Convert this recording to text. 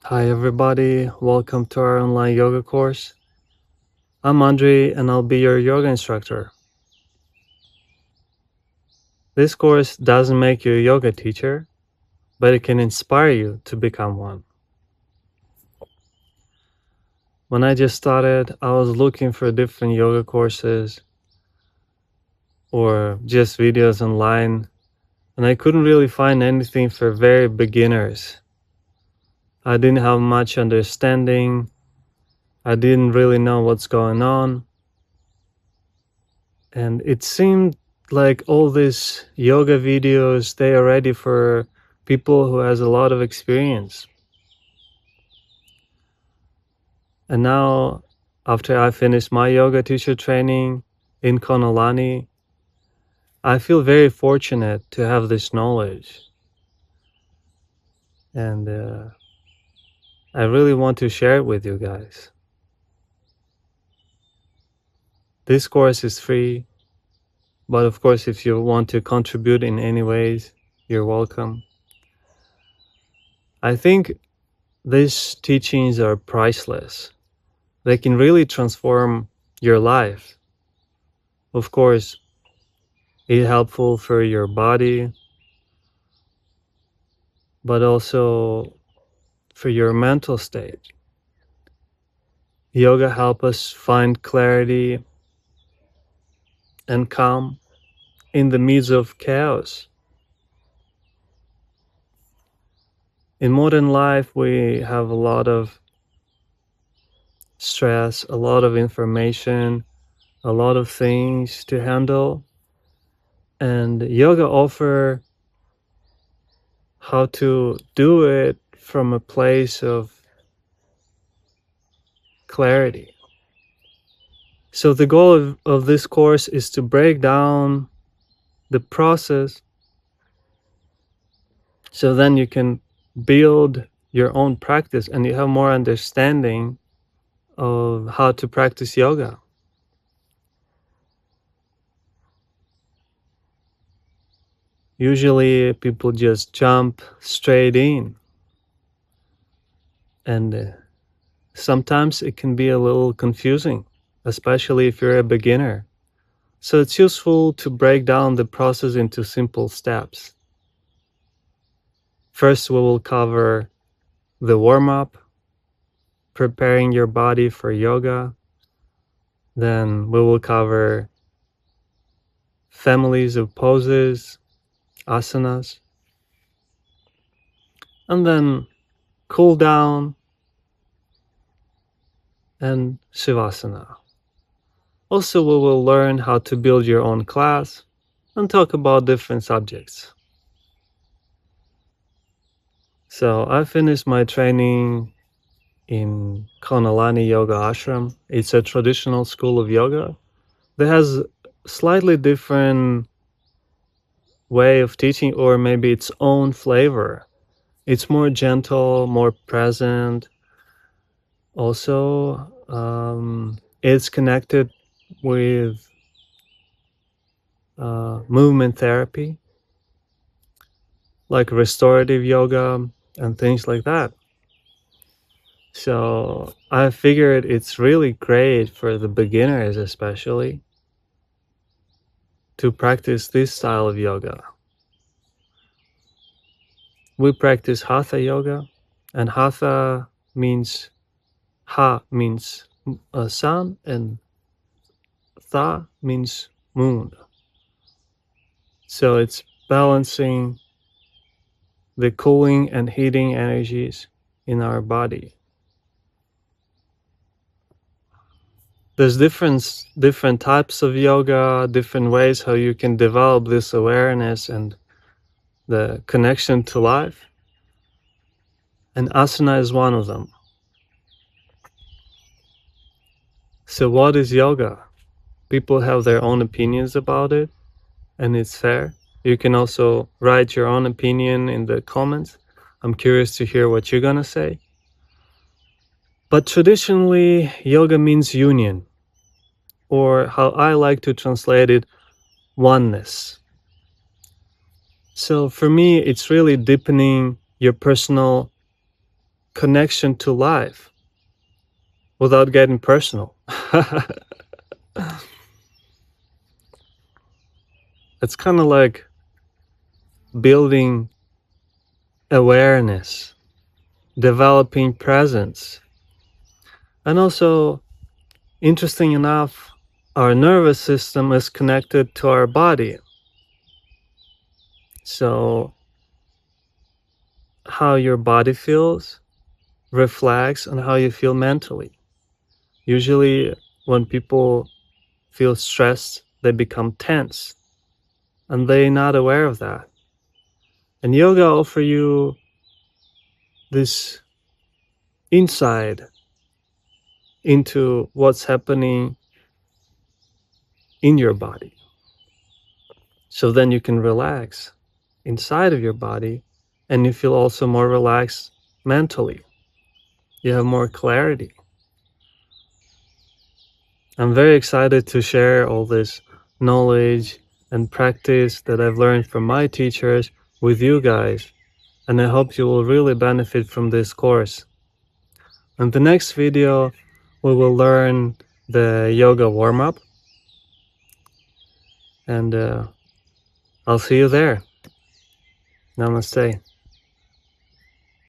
Hi everybody, welcome to our online yoga course. I'm Andrii and I'll be your yoga instructor. This course doesn't make you a yoga teacher, but it can inspire you to become one. When I just started, I was looking for different yoga courses or just videos online, and I couldn't really find anything for very beginners. I didn't have much understanding. I didn't really know what's going on. And it seemed like all these yoga videos, they are ready for people who has a lot of experience. And now, after I finished my yoga teacher training in Konolani, I feel very fortunate to have this knowledge. And I really want to share it with you guys. This course is free, but of course, if you want to contribute in any ways, you're welcome. I think these teachings are priceless. They can really transform your life. Of course, it's helpful for your body, but also for your mental state. Yoga helps us find clarity and calm in the midst of chaos. In modern life, we have a lot of stress, a lot of information, a lot of things to handle. And yoga offers how to do it from a place of clarity. So the goal of this course is to break down the process so then you can build your own practice and you have more understanding of how to practice yoga. Usually people just jump straight in, and sometimes it can be a little confusing, especially if you're a beginner. So it's useful to break down the process into simple steps. First, we will cover the warm-up, preparing your body for yoga. Then we will cover families of poses, asanas, and then cool down and shavasana. Also, we will learn how to build your own class and talk about different subjects. So I finished my training in Konalani Yoga Ashram. It's a traditional school of yoga that has slightly different way of teaching, or maybe its own flavor. It's more gentle, more present. Also, it's connected with movement therapy, like restorative yoga and things like that. So I figured it's really great for the beginners, especially, to practice this style of yoga. We practice hatha yoga, and hatha means sun, and tha means moon. So it's balancing the cooling and heating energies in our body. There's different types of yoga, different ways how you can develop this awareness and the connection to life. And asana is one of them. So what is yoga? People have their own opinions about it, and it's fair. You can also write your own opinion in the comments. I'm curious to hear what you're gonna say. But traditionally, yoga means union, or how I like to translate it, oneness. So for me, it's really deepening your personal connection to life without getting personal. It's kind of like building awareness, developing presence. And also, interesting enough, our nervous system is connected to our body. So how your body feels reflects on how you feel mentally. Usually when people feel stressed, they become tense, and they're not aware of that. And yoga offers you this insight into what's happening in your body. So then you can relax inside of your body, and you feel also more relaxed mentally. You have more clarity. I'm very excited to share all this knowledge and practice that I've learned from my teachers with you guys, and I hope you will really benefit from this course. In the next video, we will learn the yoga warm-up, and I'll see you there. Namaste.